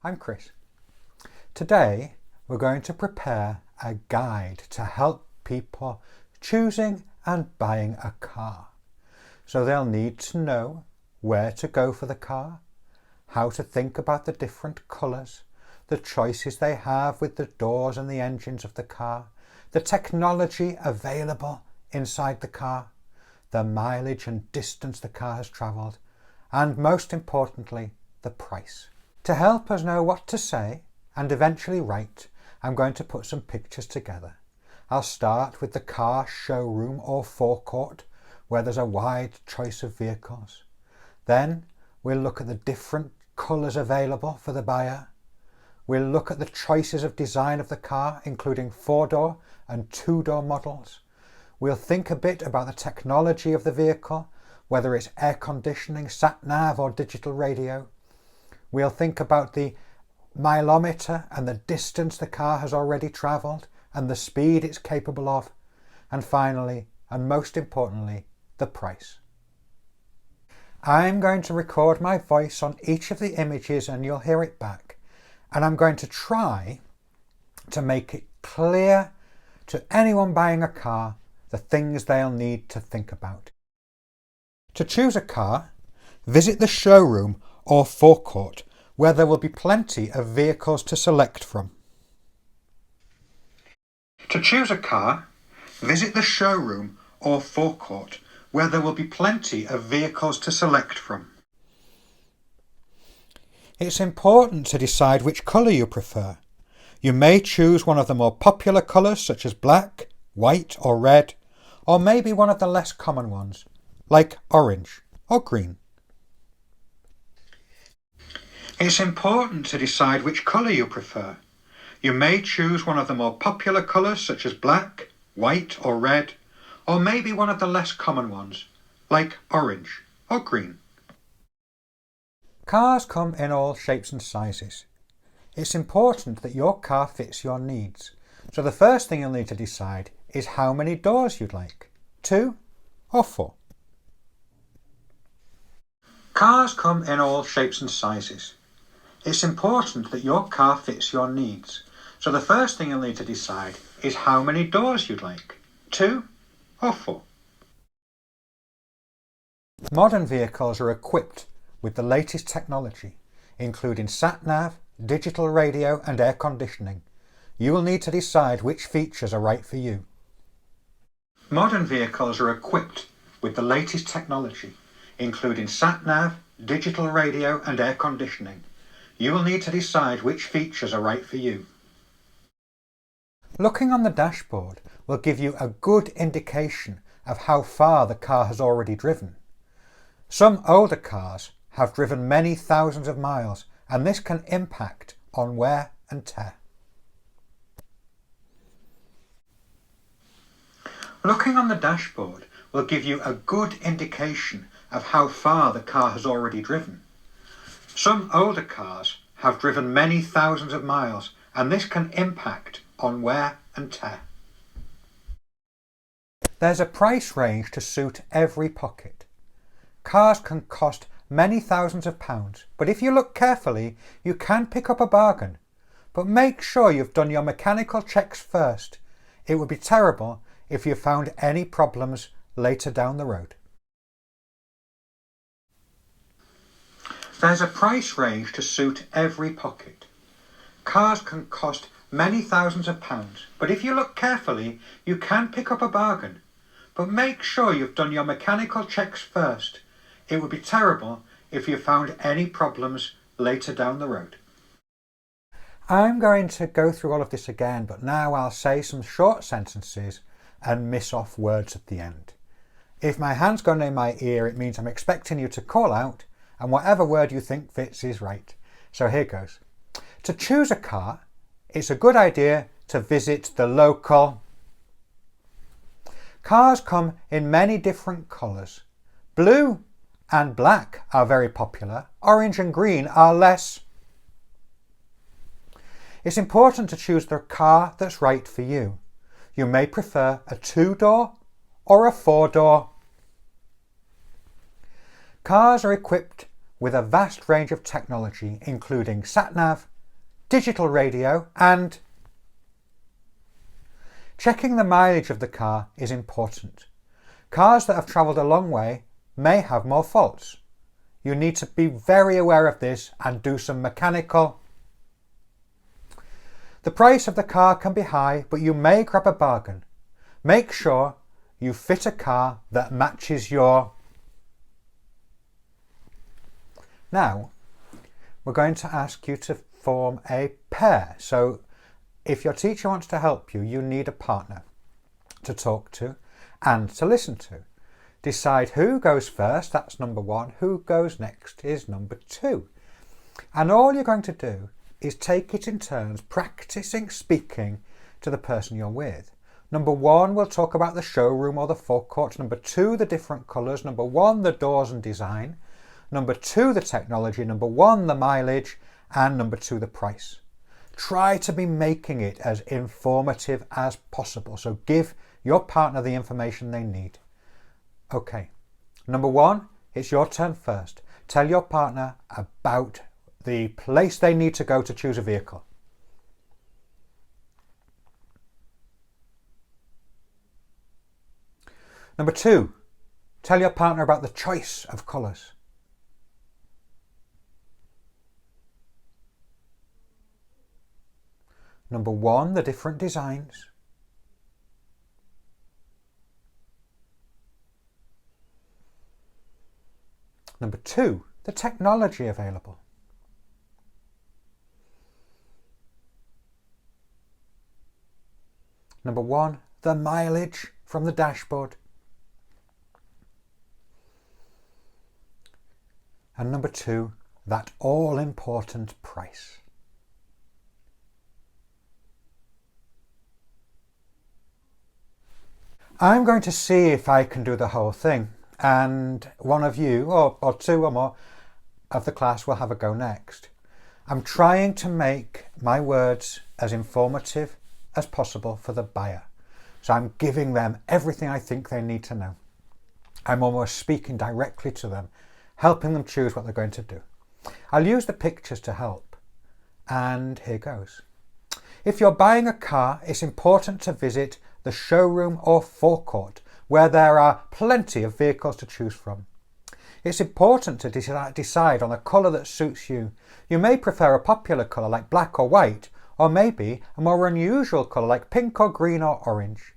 I'm Chris. Today we're going to prepare a guide to help people choosing and buying a car. So they'll need to know where to go for the car, how to think about the different colours, the choices they have with the doors and the engines of the car, the technology available inside the car, the mileage and distance the car has travelled, and most importantly, the price. To help us know what to say and eventually write, I'm going to put some pictures together. I'll start with the car showroom or forecourt, where there's a wide choice of vehicles. Then we'll look at the different colours available for the buyer. We'll look at the choices of design of the car, including 4-door and 2-door models. We'll think a bit about the technology of the vehicle, whether it's air conditioning, sat-nav or digital radio. We'll think about the mileometer and the distance the car has already travelled and the speed it's capable of. And finally, and most importantly, the price. I'm going to record my voice on each of the images and you'll hear it back. And I'm going to try to make it clear to anyone buying a car the things they'll need to think about. To choose a car, visit the showroom or forecourt, where there will be plenty of vehicles to select from. To choose a car, visit the showroom or forecourt, where there will be plenty of vehicles to select from. It's important to decide which colour you prefer. You may choose one of the more popular colours such as black, white or red, or maybe one of the less common ones, like orange or green. It's important to decide which colour you prefer. You may choose one of the more popular colours such as black, white or red, or maybe one of the less common ones, like orange or green. Cars come in all shapes and sizes. It's important that your car fits your needs. So the first thing you'll need to decide is how many doors you'd like, 2 or 4. Cars come in all shapes and sizes. It's important that your car fits your needs. So the first thing you'll need to decide is how many doors you'd like, 2 or 4. Modern vehicles are equipped with the latest technology, including sat-nav, digital radio and air conditioning. You will need to decide which features are right for you. Modern vehicles are equipped with the latest technology, including sat-nav, digital radio and air conditioning. You will need to decide which features are right for you. Looking on the dashboard will give you a good indication of how far the car has already driven. Some older cars have driven many thousands of miles, and this can impact on wear and tear. Looking on the dashboard will give you a good indication of how far the car has already driven. Some older cars have driven many thousands of miles, and this can impact on wear and tear. There's a price range to suit every pocket. Cars can cost many thousands of pounds, but if you look carefully, you can pick up a bargain. But make sure you've done your mechanical checks first. It would be terrible if you found any problems later down the road. There's a price range to suit every pocket. Cars can cost many thousands of pounds, but if you look carefully, you can pick up a bargain. But make sure you've done your mechanical checks first. It would be terrible if you found any problems later down the road. I'm going to go through all of this again, but now I'll say some short sentences and miss off words at the end. If my hand's gone in my ear, it means I'm expecting you to call out, and whatever word you think fits is right. So here goes. To choose a car, it's a good idea to visit the local. Cars come in many different colours. Blue and black are very popular. Orange and green are less. It's important to choose the car that's right for you. You may prefer a 2-door or a 4-door. Cars are equipped with a vast range of technology, including sat-nav, digital radio, and checking the mileage of the car is important. Cars that have travelled a long way may have more faults. You need to be very aware of this and do some mechanical. The price of the car can be high, but you may grab a bargain. Make sure you fit a car that matches your. Now, we're going to ask you to form a pair. So if your teacher wants to help you, you need a partner to talk to and to listen to. Decide who goes first, that's number one. Who goes next is number two. And all you're going to do is take it in turns, practicing speaking to the person you're with. Number one, we'll talk about the showroom or the forecourt. Number two, the different colours. Number one, the doors and design. Number two, the technology. Number one, the mileage. And number two, the price. Try to be making it as informative as possible. So give your partner the information they need. Okay, number one, it's your turn first. Tell your partner about the place they need to go to choose a vehicle. Number two, tell your partner about the choice of colours. Number one, the different designs. Number two, the technology available. Number one, the mileage from the dashboard. And number two, that all-important price. I'm going to see if I can do the whole thing, and one of you, or two or more of the class will have a go next. I'm trying to make my words as informative as possible for the buyer. So I'm giving them everything I think they need to know. I'm almost speaking directly to them, helping them choose what they're going to do. I'll use the pictures to help. And here goes. If you're buying a car, it's important to visit the showroom or forecourt, where there are plenty of vehicles to choose from. It's important to decide on a colour that suits you. You may prefer a popular colour like black or white, or maybe a more unusual colour like pink or green or orange.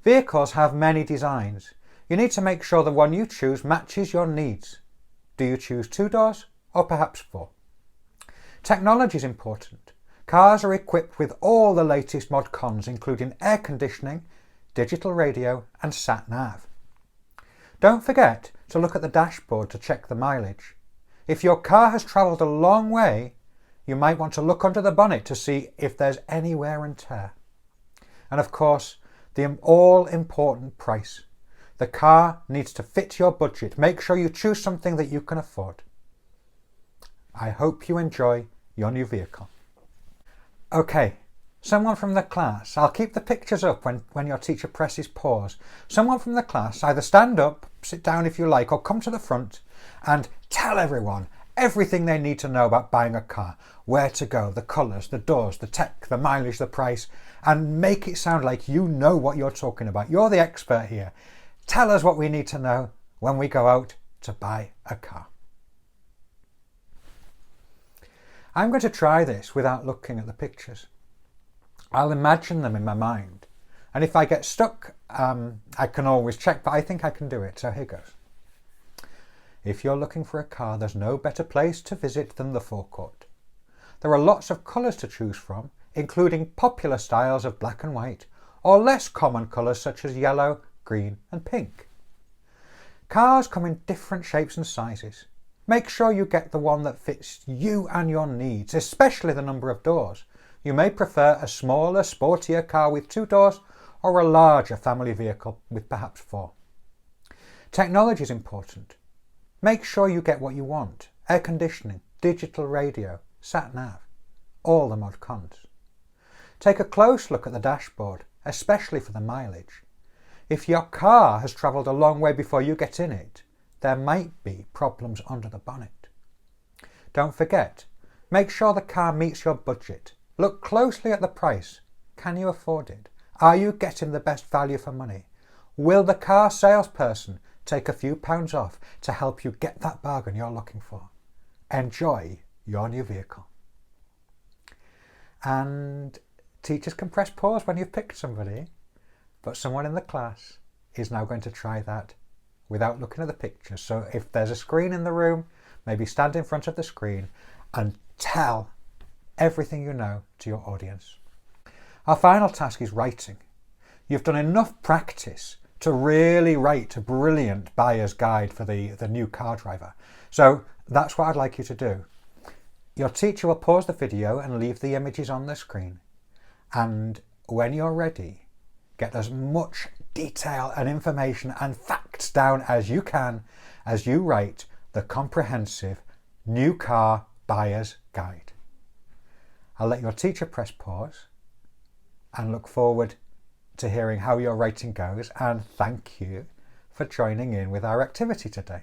Vehicles have many designs. You need to make sure the one you choose matches your needs. Do you choose 2 doors or perhaps 4? Technology is important. Cars are equipped with all the latest mod cons, including air conditioning, digital radio and sat-nav. Don't forget to look at the dashboard to check the mileage. If your car has travelled a long way, you might want to look under the bonnet to see if there's any wear and tear. And of course, the all-important price. The car needs to fit your budget. Make sure you choose something that you can afford. I hope you enjoy your new vehicle. Okay, someone from the class, I'll keep the pictures up when your teacher presses pause. Someone from the class, either stand up, sit down if you like, or come to the front and tell everyone everything they need to know about buying a car. Where to go, the colours, the doors, the tech, the mileage, the price, and make it sound like you know what you're talking about. You're the expert here. Tell us what we need to know when we go out to buy a car. I'm going to try this without looking at the pictures. I'll imagine them in my mind. And if I get stuck, I can always check, but I think I can do it. So here goes. If you're looking for a car, there's no better place to visit than the forecourt. There are lots of colours to choose from, including popular styles of black and white, or less common colours such as yellow, green and pink. Cars come in different shapes and sizes. Make sure you get the one that fits you and your needs, especially the number of doors. You may prefer a smaller, sportier car with 2 doors or a larger family vehicle with perhaps 4. Technology is important. Make sure you get what you want. Air conditioning, digital radio, sat-nav, all the mod cons. Take a close look at the dashboard, especially for the mileage. If your car has travelled a long way before you get in it, there might be problems under the bonnet. Don't forget Make sure the car meets your budget. Look closely at the price. Can you afford it? Are you getting the best value for money? Will the car salesperson take a few pounds off to help you get that bargain you're looking for? Enjoy your new vehicle. And teachers can press pause when you've picked somebody, but someone in the class is now going to try that without looking at the pictures. So if there's a screen in the room, maybe stand in front of the screen and tell everything you know to your audience. Our final task is writing. You've done enough practice to really write a brilliant buyer's guide for the new car driver. So that's what I'd like you to do. Your teacher will pause the video and leave the images on the screen. And when you're ready, get as much detail and information and facts down as you can as you write the comprehensive new car buyer's guide. I'll let your teacher press pause and look forward to hearing how your writing goes, and thank you for joining in with our activity today.